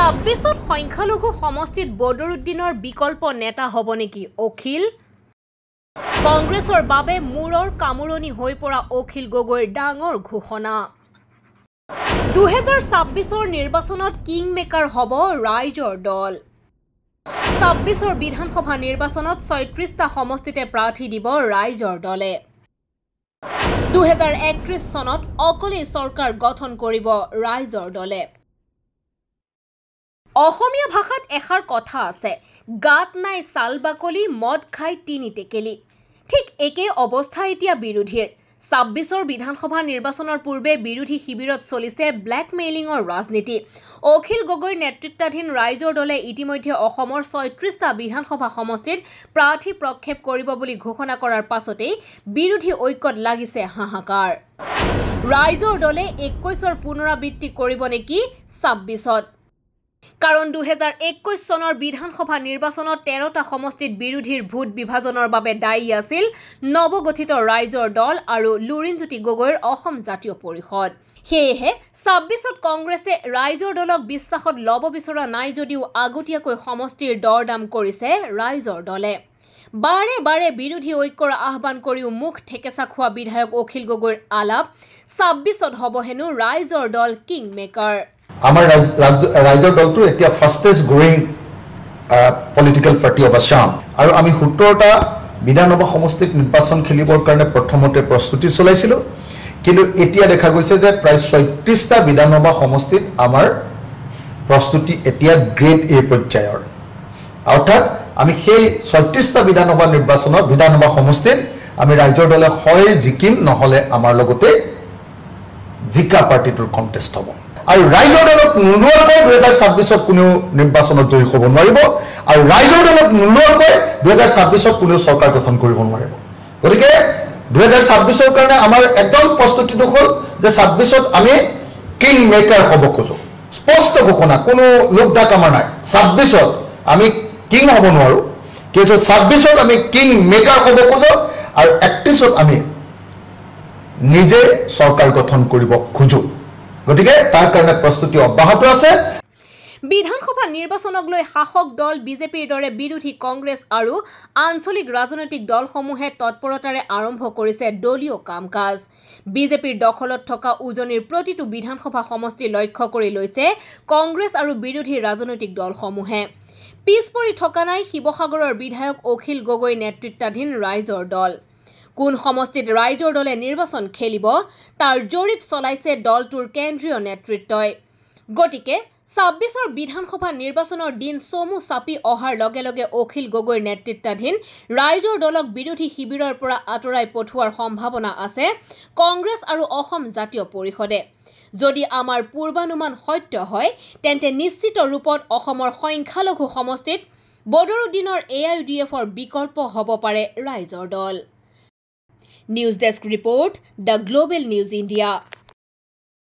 26ত সংখ্যালঘু সমষ্টিত বদৰুদ্দিনৰ বিকল্প নেতা হ'ব নেকি অখিল? কংগ্ৰেছৰ বাবে মূৰৰ কামুৰণি হৈ পৰা অখিল গগৈৰ ডাঙৰ ঘোষণা। 2026ৰ নিৰ্বাচনত কিং মেকাৰ হ'ব ৰাইজৰ দল। 26ৰ বিধানসভা নিৰ্বাচনত 36টা সমষ্টিতে প্ৰাৰ্থী দিব ৰাইজৰ দলে। 2031 চনত অকলে চৰকাৰ গঠন কৰিব ৰাইজৰ দলে। অসমীয়া ভাষাত এষাৰ কথা আছে, গাত নাই চাল বাকলি মদ খাই তিনি টেকেলি। ঠিক একে অৱস্থা এতিয়া বিৰোধীৰ। 26ৰ বিধানসভা নিৰ্বাচনৰ পূৰ্বে বিৰোধী শিবিৰত চলিছে ব্লেকমেইলিঙৰ ৰাজনীতি। অখিল গগৈৰ নেতৃত্বাধীন ৰাইজৰ দলে ইতিমধ্যে অসমৰ 36টা বিধানসভা সমষ্টিত প্ৰাৰ্থী প্ৰক্ষেপ কৰিব বুলি ঘোষণা কৰাৰ পাছতেই বিৰোধী ঐক্যত লাগিছে হাহাকাৰ। ৰাইজৰ দলে 21ৰ পুনৰাবৃত্তি কৰিব নেকি 26ত? কাৰণ 2021 চনৰ বিধানসভা নিৰ্বাচনত 13টা সমষ্টিত বিৰোধীৰ ভোট বিভাজনৰ বাবে দায়ী আছিল নৱগঠিত ৰাইজৰ দল আৰু লুৰিণজ্যোতি গগৈৰ অসম জাতীয় পৰিষদ। সেয়েহে 26ত কংগ্ৰেছে ৰাইজৰ দলক বিশ্বাসত ল'ব বিচৰা নাই যদিও আগতীয়াকৈ সমষ্টিৰ দৰদাম কৰিছে ৰাইজৰ দলে। বাৰে বাৰে বিৰোধী ঐক্যৰ আহ্বান কৰিও মুখ ঠেকেচা খোৱা বিধায়ক অখিল গগৈৰ আলাপ 26ত হ'ব হেনো ৰাইজৰ দল কিং মেকাৰ। আমাৰ ৰাইজৰ দলটো এতিয়া fastest growing political party of Assam আৰু আমি 17টা বিধানসভা সমষ্টিত নিৰ্বাচন খেলিবৰ কাৰণে প্ৰথমতে প্ৰস্তুতি চলাইছিলোঁ, কিন্তু এতিয়া দেখা গৈছে যে প্ৰায় 36টা বিধানসভা সমষ্টিত আমাৰ প্ৰস্তুতি এতিয়া গ্ৰেড এ পৰ্যায়ৰ। অৰ্থাৎ আমি সেই 36টা বিধানসভা সমষ্টিত আমি ৰাইজৰ দলে হয় জিকিম, নহ'লে আমাৰ লগতে জিকা পাৰ্টিটোৰ কণ্টেষ্ট হ'ব। আৰু ৰাইজৰ দলক নোলোৱাকৈ 2026ত কোনেও নিৰ্বাচনত জয়ী হ'ব নোৱাৰিব আৰু ৰাইজৰ দলক নোলোৱাকৈ 2026ত কোনেও চৰকাৰ গঠন কৰিব নোৱাৰিব। গতিকে 2026ৰ কাৰণে আমাৰ একদম প্ৰস্তুতিটো হ'ল যে 26ত আমি কিং মেকাৰ হ'ব খোজোঁ। স্পষ্ট ঘোষণা, কোনো লোক ডাক আমাৰ নাই। 26ত আমি কিং হ'ব নোৱাৰোঁ, কিন্তু 26ত আমি কিং মেকাৰ হ'ব খোজোঁ আৰু 31ত আমি নিজে চৰকাৰ গঠন কৰিব খোজোঁ। গতিকে তাৰ কাৰণে প্ৰস্তুতি অব্যাহত আছে। বিধানসভা নিৰ্বাচনক লৈ শাসক দল বিজেপিৰ দৰে বিৰোধী কংগ্ৰেছ আৰু আঞ্চলিক ৰাজনৈতিক দলসমূহে তৎপৰতাৰে আৰম্ভ কৰিছে দলীয় কাম কাজ। বিজেপিৰ দখলত থকা উজনিৰ প্ৰতিটো বিধানসভা সমষ্টি লক্ষ্য কৰি লৈছে কংগ্ৰেছ আৰু বিৰোধী ৰাজনৈতিক দলসমূহে। পিছ পৰি থকা নাই শিৱসাগৰৰ বিধায়ক অখিল গগৈ নেতৃত্বাধীন ৰাইজৰ দল। কোন সমষ্টিত ৰাইজৰ দলে নিৰ্বাচন খেলিব তাৰ জৰীপ চলাইছে দলটোৰ কেন্দ্ৰীয় নেতৃত্বই। গতিকে 26ৰ বিধানসভা নিৰ্বাচনৰ দিন চমু চাপি অহাৰ লগে লগে অখিল গগৈৰ নেতৃত্বাধীন ৰাইজৰ দলক বিৰোধী শিবিৰৰ পৰা আঁতৰাই পঠোৱাৰ সম্ভাৱনা আছে কংগ্ৰেছ আৰু অসম জাতীয় পৰিষদে। যদি আমাৰ পূৰ্বানুমান সত্য হয় তেন্তে নিশ্চিত ৰূপত অসমৰ সংখ্যালঘু সমষ্টিত বদৰুদ্দিনৰ AIUDFৰ বিকল্প হ'ব পাৰে ৰাইজৰ দল। News desk report, the global news India.